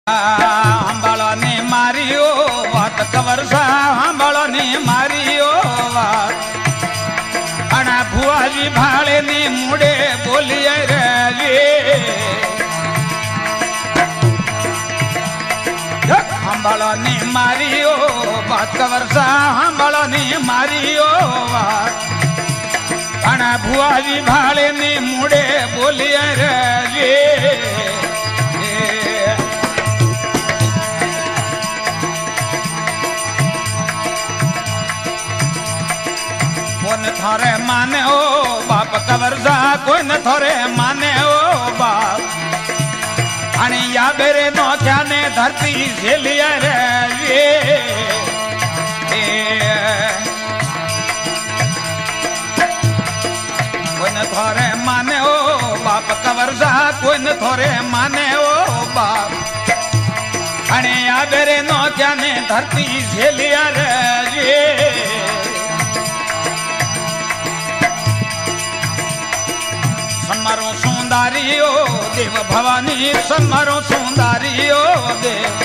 सांभळो ने मारियो वात कवर सांभळो ने मारियो वात अना भुआजी भाळे ने मुड़े बोलिए रे सांभळो ने मारियो वात कवर सांभळो ने मारियो वात अना भुआजी भाळे ने मुड़े बोलिए रे थोरे माने ओ बाप कवरजा कोई न थोरे माने ओ बाप आणि या बेरे नोख्याने धरती झेलिया रे कोई न थोरे माने ओ बाप कवरजा कोई न थोरे माने ओ बाप आणि या बेरे नोख्याने धरती झेलिया रे समरो सुंदरियो देव भवानी समरो सुंदरियो देव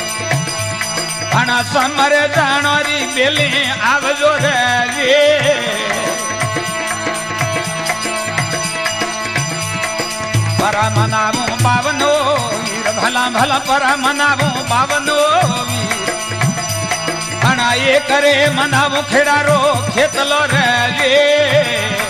अना समरे जाणोरी बेली आवजो रे परा मनावो पावनो वीर भला भला परा मनावो पावनो वीर अना ये करे मनावो खेड़ारो खेतलो रे